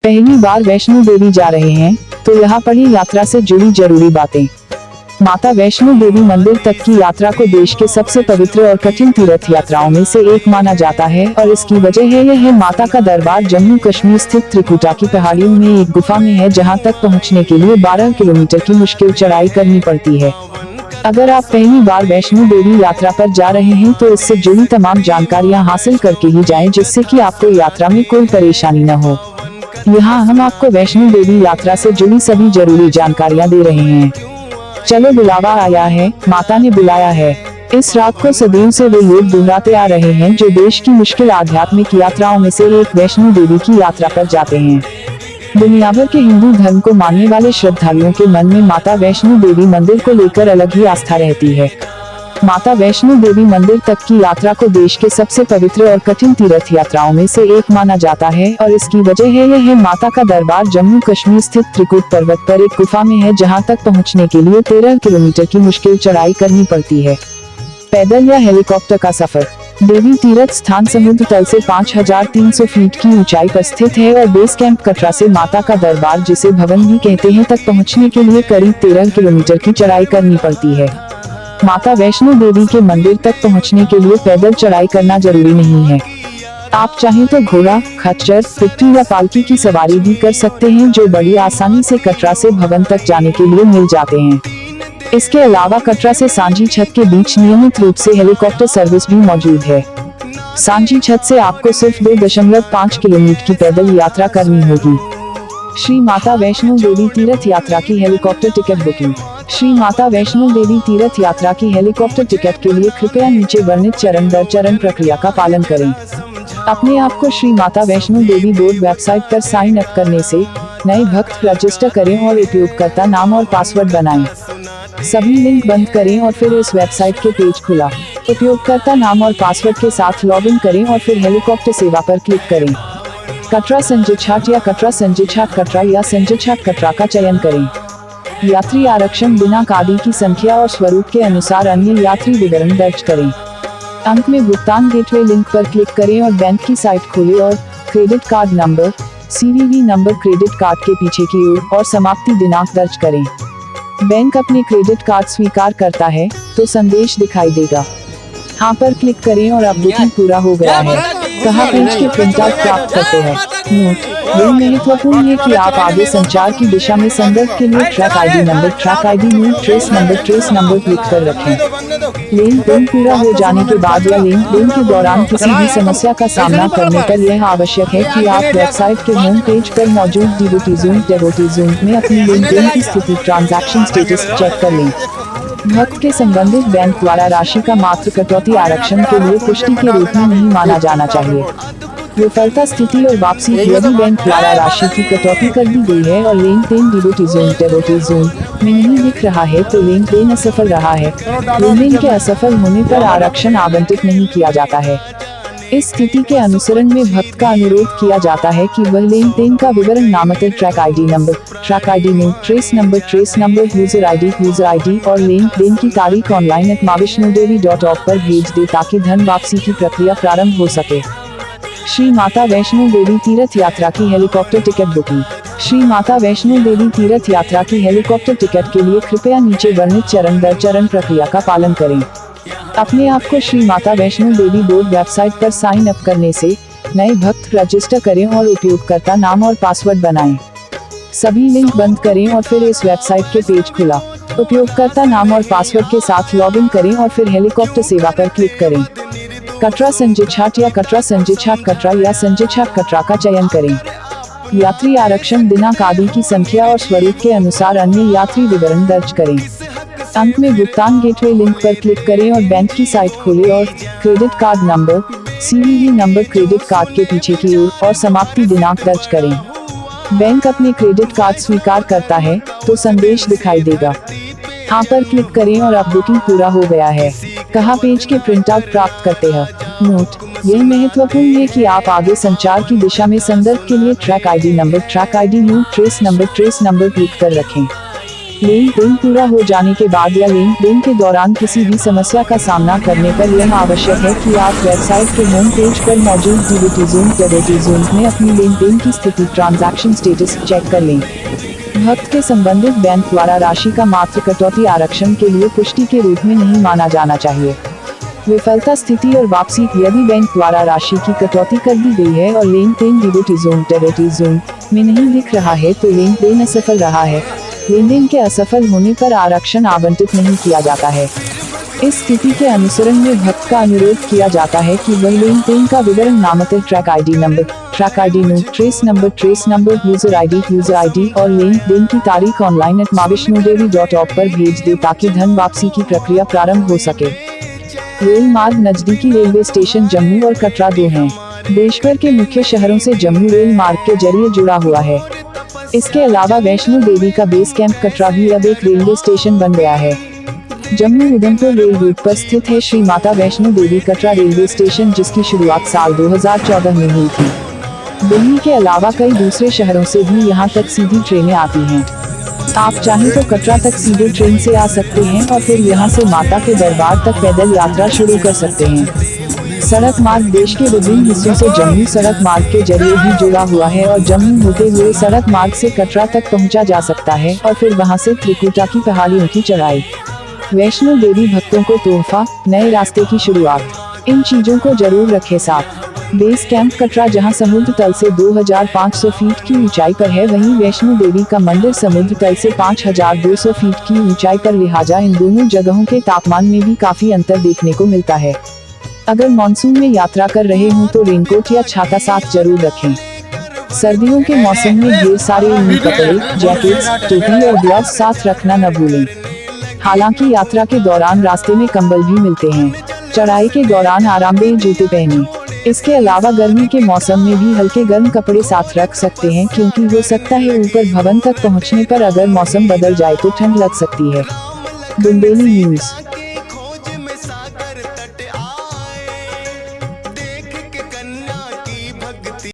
पहली बार वैष्णो देवी जा रहे हैं तो यहाँ पढ़ी यात्रा से जुड़ी जरूरी बातें। माता वैष्णो देवी मंदिर तक की यात्रा को देश के सबसे पवित्र और कठिन तीर्थ यात्राओं में से एक माना जाता है और इसकी वजह है यह माता का दरबार जम्मू कश्मीर स्थित त्रिकुटा की पहाड़ियों में एक गुफा में है, जहां तक पहुंचने के लिए 12 किलोमीटर की मुश्किल चढ़ाई करनी पड़ती है। अगर आप पहली बार वैष्णो देवी यात्रा पर जा रहे हैं तो इससे जुड़ी तमाम जानकारियां हासिल करके ही जाएं, जिससे कि आपको यात्रा में कोई परेशानी न हो। यहाँ हम आपको वैष्णो देवी यात्रा से जुड़ी सभी जरूरी जानकारियाँ दे रहे हैं। चलो बुलावा आया है, माता ने बुलाया है। इस रात को सदियों से वे लोग दोहराते आ रहे हैं जो देश की मुश्किल आध्यात्मिक यात्राओं में से एक वैष्णो देवी की यात्रा पर जाते हैं। दुनिया भर के हिंदू धर्म को मानने वाले श्रद्धालुओं के मन में माता वैष्णो देवी मंदिर को लेकर अलग ही आस्था रहती है। माता वैष्णो देवी मंदिर तक की यात्रा को देश के सबसे पवित्र और कठिन तीर्थ यात्राओं में से एक माना जाता है और इसकी वजह है यह माता का दरबार जम्मू कश्मीर स्थित त्रिकुट पर्वत पर एक गुफा में है, जहां तक पहुंचने के लिए 13 किलोमीटर की मुश्किल चढ़ाई करनी पड़ती है। पैदल या हेलीकॉप्टर का सफर। देवी तीर्थ स्थान समुद्र तल से 5300 फीट की ऊंचाई पर स्थित है और बेस कैंप कटरा से माता का दरबार, जिसे भवन भी कहते हैं, तक पहुंचने के लिए करीब 13 किलोमीटर की चढ़ाई करनी पड़ती है। माता वैष्णो देवी के मंदिर तक पहुंचने के लिए पैदल चढ़ाई करना जरूरी नहीं है। आप चाहें तो घोड़ा, खच्चर, पिट्ठू या पालकी की सवारी भी कर सकते हैं, जो बड़ी आसानी से कटरा से भवन तक जाने के लिए मिल जाते हैं। इसके अलावा कटरा से सांझी छत के बीच नियमित रूप से हेलीकॉप्टर सर्विस भी मौजूद है। सांझी छत से आपको सिर्फ 2.5 किलोमीटर की पैदल यात्रा करनी होगी। श्री माता वैष्णो देवी तीर्थ यात्रा की helicopter ticket booking. Shri Mata Vaishno Devi तीर्थ यात्रा की हेलीकॉप्टर टिकट के लिए कृपया नीचे वर्णित चरण दर चरण प्रक्रिया का पालन करें। अपने आप को श्री माता वैष्णो देवी बोर्ड वेबसाइट पर साइन अप करने से नए भक्त रजिस्टर करें और उपयोगकर्ता नाम और पासवर्ड बनाएं। सभी लिंक बंद करें और फिर इस वेबसाइट के पेज खुला। उपयोगकर्ता नाम और पासवर्ड के साथ लॉगिन करें और फिर हेलीकॉप्टर सेवा पर क्लिक करें। कटरा संजय छाट या कटरा संजय छाट कटरा या संजय छाट कटरा का चयन करें। यात्री आरक्षण दिनांक आदि की संख्या और स्वरूप के अनुसार अन्य यात्री विवरण दर्ज करें। अंत में भुगतान गेटवे लिंक पर क्लिक करें और बैंक की साइट खोलें और credit card number, CVV number credit card के पीछे की ओर और समाप्ति दिनांक दर्ज करें। बैंक अपने क्रेडिट कार्ड स्वीकार करता है तो संदेश दिखाई देगा। हाँ पर क्लिक करें और अब बुकिंग पूरा हो गया है। कहाँ पेज के प्रिंट आउट प्राप्त करते हैं। नोट, यह महत्वपूर्ण है कि आप आगे संचार की दिशा में संदर्भ के लिए track ID number trace number click कर रखें। लेन देन पूरा हो जाने के बाद या लेन देन के दौरान किसी भी समस्या का सामना करने पर यह आवश्यक है कि आप वेबसाइट के होम पेज पर मौजूद डिवोटी ज़ोन में अपनी लेन देन की स्थिति ट्रांजैक्शन स्टेटस चेक कर लें। भक्त के संबंधित बैंक द्वारा राशि का मात्र कटौती आरक्षण के लिए पुष्टि के रूप में नहीं माना जाना चाहिए। विफलता स्थिति और वापसी। यदि बैंक द्वारा राशि की कटौती कर दी गई है और लेन देन डिवोटी ज़ोन में नहीं दिख रहा है तो लेन देन असफल रहा है। लेन देन के असफल होने पर आरक्षण आवंटित नहीं किया जाता है। इस स्थिति के अनुसरण में भक्त का अनुरोध किया जाता है कि वह लेन देन का विवरण नामतः track ID name, trace number, user ID और लेन देन की तारीख ऑनलाइन @maavaishnodevi.org पर भेज दे ताकि धन वापसी की प्रक्रिया प्रारंभ हो सके। श्री माता वैष्णो देवी तीर्थ यात्रा की helicopter ticket booking. Shri Mata Vaishno Devi तीर्थ यात्रा की हेलीकॉप्टर टिकट के लिए कृपया नीचे वर्णित चरण दर चरण प्रक्रिया का पालन करें। अपने आप को श्री माता वैष्णो देवी बोर्ड वेबसाइट पर साइन अप करने से नए भक्त रजिस्टर करें और उपयोगकर्ता नाम और पासवर्ड बनाएं। सभी लिंक बंद करें और फिर इस वेबसाइट के पेज खुला। उपयोगकर्ता नाम और पासवर्ड के साथ लॉगिन करें और फिर हेलीकॉप्टर सेवा पर क्लिक करें। कटरा संजय छाट या कटरा संजय छाट कटरा या संजय छाट कटरा का चयन करें। यात्री आरक्षण दिनांक आदि की संख्या और स्वरूप के अनुसार अन्य यात्री विवरण दर्ज करें। अंत में भुगतान गेटवे लिंक पर क्लिक करें और बैंक की साइट खोलें और credit card number, CVV number credit card के पीछे की ओर और समाप्ति दिनांक दर्ज करें। बैंक अपने क्रेडिट कार्ड स्वीकार करता है तो संदेश दिखाई देगा। हाँ पर क्लिक करें और अब बुकिंग पूरा हो गया है। कहाँ पेज के प्रिंट आउट प्राप्त करते हैं। नोट, यह महत्वपूर्ण है कि आप आगे संचार की दिशा में संदर्भ के लिए track ID trace number click कर रखें। लेन देन पूरा हो जाने के बाद या लेन देन के दौरान किसी भी समस्या का सामना करने पर यह आवश्यक है कि आप वेबसाइट के होम पेज पर मौजूद डीबीटी ज़ोन क्रेडिट ज़ोन में अपनी लेन देन की स्थिति ट्रांजैक्शन स्टेटस चेक कर लें। भक्त के संबंधित बैंक द्वारा राशि का मात्र कटौती आरक्षण के लिए पुष्टि के रूप में नहीं माना जाना चाहिए। विफलता स्थिति और वापसी: यदि बैंक द्वारा राशि की कटौती कर दी गई है और लेन देन डीबीटी ज़ोन क्रेडिट ज़ोन में नहीं दिख रहा है तो लेन देन असफल रहा है। लेन देन के असफल होने पर आरक्षण आवंटित नहीं किया जाता है। इस स्थिति के अनुसरण में भक्त का अनुरोध किया जाता है कि वह लेन देन का विवरण नामतः track ID number, track ID no, trace number, user ID और लेन देन की तारीख ऑनलाइन @maavishnodevi.org पर भेज दे ताकि धन वापसी की प्रक्रिया प्रारंभ हो सके। रेल मार्ग: नजदीकी रेलवे स्टेशन जम्मू और कटरा 2 हैं। देशभर के मुख्य शहरों से जम्मू रेल मार्ग के जरिए जुड़ा हुआ है। इसके अलावा वैष्णो देवी का बेस कैंप कटरा भी अब एक रेलवे स्टेशन बन गया है। जम्मू उधमपुर रेल रूट पर स्थित है श्री माता वैष्णो देवी कटरा रेलवे स्टेशन, जिसकी शुरुआत साल 2014 में हुई थी। दिल्ली के अलावा कई दूसरे शहरों से भी यहां तक सीधी ट्रेनें आती हैं। आप चाहें तो कटरा तक सीधे ट्रेन से आ सकते हैं और फिर यहां से माता के दरबार तक पैदल यात्रा शुरू कर सकते हैं। सड़क मार्ग: देश के विभिन्न हिस्सों से जम्मू सड़क मार्ग के जरिए भी जुड़ा हुआ है और जम्मू होते हुए सड़क मार्ग से कटरा तक पहुंचा जा सकता है और फिर वहां से त्रिकुटा की पहाड़ियों की चढ़ाई। वैष्णो देवी भक्तों को तोहफा: नए रास्ते की शुरुआत। इन चीजों को जरूर रखें साथ। बेस कैंप कटरा जहां समुद्र तल से 2500 फीट की ऊंचाई पर है, वहीं वैष्णो देवी का मंदिर समुद्र तल से 5200 फीट की ऊंचाई पर, लिहाजा इन दोनों जगहों के तापमान में भी काफी अंतर देखने को मिलता है। अगर मानसून में यात्रा कर रहे हों तो रेनकोट या छाता साथ जरूर रखें। सर्दियों के मौसम में ढेर सारे ऊनी कपड़े, जैकेट्स, टोपी और ग्लव्स साथ रखना न भूलें। हालांकि यात्रा के दौरान रास्ते में कंबल भी मिलते हैं। चढ़ाई के दौरान आरामदेह जूते पहनें। इसके अलावा गर्मी के मौसम में भी हल्के गर्म कपड़े साथ रख सकते हैं, क्योंकि हो सकता है ऊपर भवन तक पहुंचने पर अगर मौसम बदल जाए तो ठंड लग सकती है। बुंदेली न्यूज़।